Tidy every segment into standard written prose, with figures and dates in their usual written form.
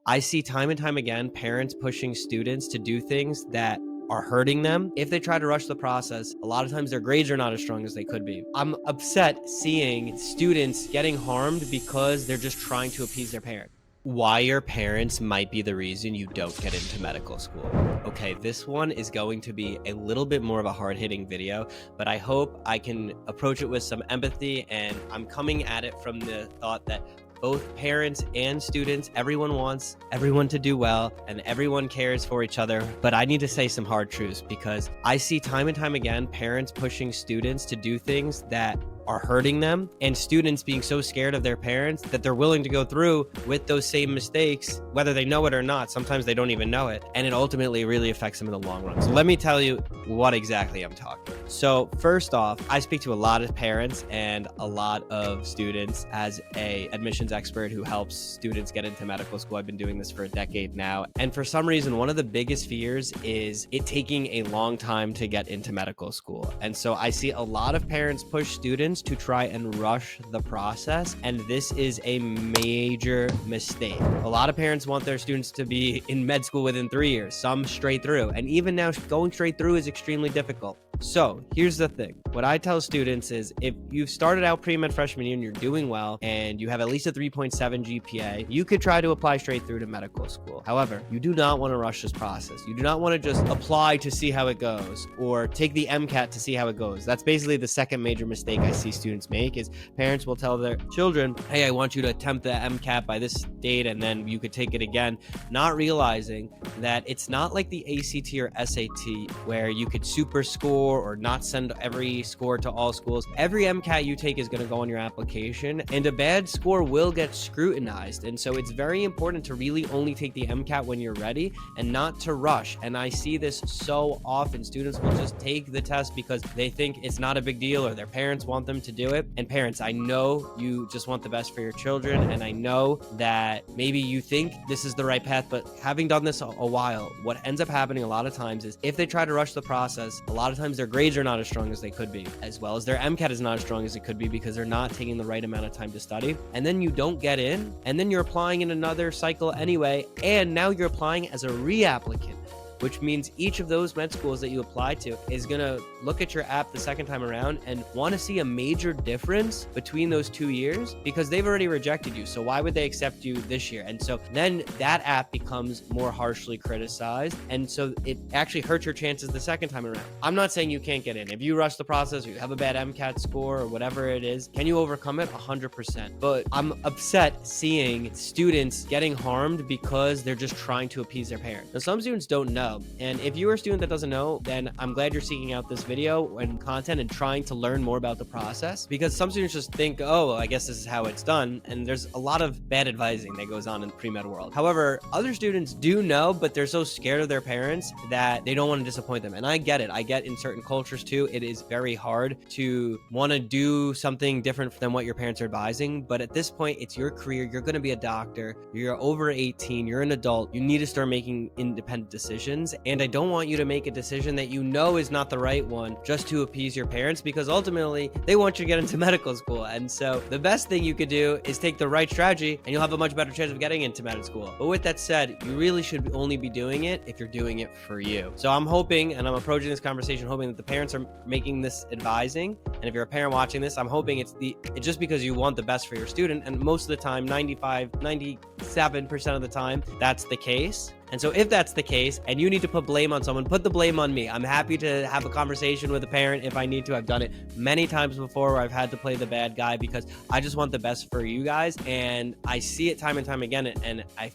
I see time and time again parents pushing students to do things that are hurting them. If they try to rush the process, a lot of times their grades are not as strong as they could be. I'm upset seeing students getting harmed because they're just trying to appease their parent. Why your parents might be the reason you don't get into medical school. Okay, this one is going to be a little bit more of a hard-hitting video, but I hope I can approach it with some empathy, and I'm coming at it from the thought that both parents and students, everyone wants everyone to do well and everyone cares for each other. But I need to say some hard truths because I see time and time again parents pushing students to do things that are hurting them, and students being so scared of their parents that they're willing to go through with those same mistakes, whether they know it or not. Sometimes they don't even know it, and it ultimately really affects them in the long run. So let me tell you what exactly I'm talking about. So first off, I speak to a lot of parents and a lot of students as a admissions expert who helps students get into medical school. I've been doing this for a decade now, and for some reason, one of the biggest fears is it taking a long time to get into medical school. And so I see a lot of parents push students to try and rush the process, and this is a major mistake. A lot of parents want their students to be in med school within 3 years, some straight through, and even now going straight through is extremely difficult. So here's the thing. What I tell students is if you've started out pre-med freshman year and you're doing well and you have at least a 3.7 GPA, you could try to apply straight through to medical school. However, you do not want to rush this process. You do not want to just apply to see how it goes or take the MCAT to see how it goes. That's basically the second major mistake I see students make is parents will tell their children, hey, I want you to attempt the MCAT by this date and then you could take it again, not realizing that it's not like the ACT or SAT where you could super score or not send every score to all schools. Every MCAT you take is going to go on your application, and a bad score will get scrutinized. And so it's very important to really only take the MCAT when you're ready and not to rush. And I see this so often. Students will just take the test because they think it's not a big deal or their parents want them to do it. And parents, I know you just want the best for your children, and I know that maybe you think this is the right path, but having done this a while, what ends up happening a lot of times is if they try to rush the process, a lot of times their grades are not as strong as they could be, as well as their MCAT is not as strong as it could be because they're not taking the right amount of time to study. And then you don't get in, and then you're applying in another cycle anyway, and now you're applying as a reapplicant, which means each of those med schools that you apply to is going to look at your app the second time around and want to see a major difference between those 2 years because they've already rejected you. So why would they accept you this year? And so then that app becomes more harshly criticized. And so it actually hurts your chances the second time around. I'm not saying you can't get in. If you rush the process or you have a bad MCAT score or whatever it is, can you overcome it? 100%. But I'm upset seeing students getting harmed because they're just trying to appease their parents. Now, some students don't know. And if you're a student that doesn't know, then I'm glad you're seeking out this video and content and trying to learn more about the process, because some students just think, oh, I guess this is how it's done. And there's a lot of bad advising that goes on in the pre-med world. However, other students do know, but they're so scared of their parents that they don't want to disappoint them. And I get it. I get in certain cultures too, it is very hard to want to do something different than what your parents are advising. But at this point, it's your career. You're going to be a doctor. You're over 18. You're an adult. You need to start making independent decisions. And I don't want you to make a decision that you know is not the right one just to appease your parents, because ultimately they want you to get into medical school. And so the best thing you could do is take the right strategy and you'll have a much better chance of getting into med school. But with that said, you really should only be doing it if you're doing it for you. So I'm hoping, and I'm approaching this conversation hoping that the parents are making this advising. And if you're a parent watching this, I'm hoping it's just because you want the best for your student. And most of the time, 97% of the time, that's the case. And so if that's the case and you need to put blame on someone, put the blame on me. I'm happy to have a conversation with a parent if I need to. I've done it many times before where I've had to play the bad guy because I just want the best for you guys. And I see it time and time again. And I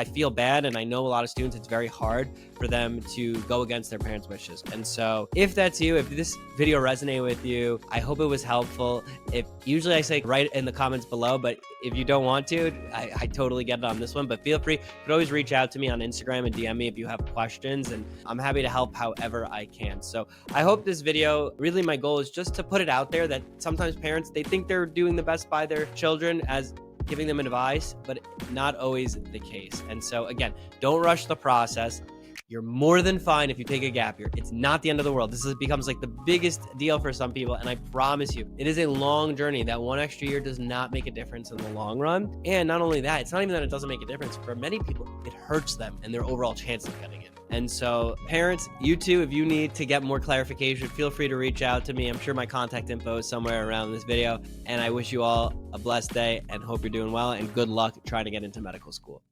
feel bad. And I know a lot of students, it's very hard for them to go against their parents' wishes. And so if that's you, if this video resonated with you, I hope it was helpful. Usually I say write in the comments below, but if you don't want to, I totally get it on this one, but feel free. You can always reach out to me on Instagram and DM me if you have questions, and I'm happy to help however I can. So I hope this video, really my goal is just to put it out there that sometimes parents, they think they're doing the best by their children as giving them advice, but not always the case. And so again, don't rush the process. You're more than fine if you take a gap year. It's not the end of the world. Becomes like the biggest deal for some people. And I promise you, it is a long journey. That one extra year does not make a difference in the long run. And not only that, it's not even that it doesn't make a difference. For many people, it hurts them and their overall chance of getting it. And so parents, you too, if you need to get more clarification, feel free to reach out to me. I'm sure my contact info is somewhere around this video. And I wish you all a blessed day and hope you're doing well, and good luck trying to get into medical school.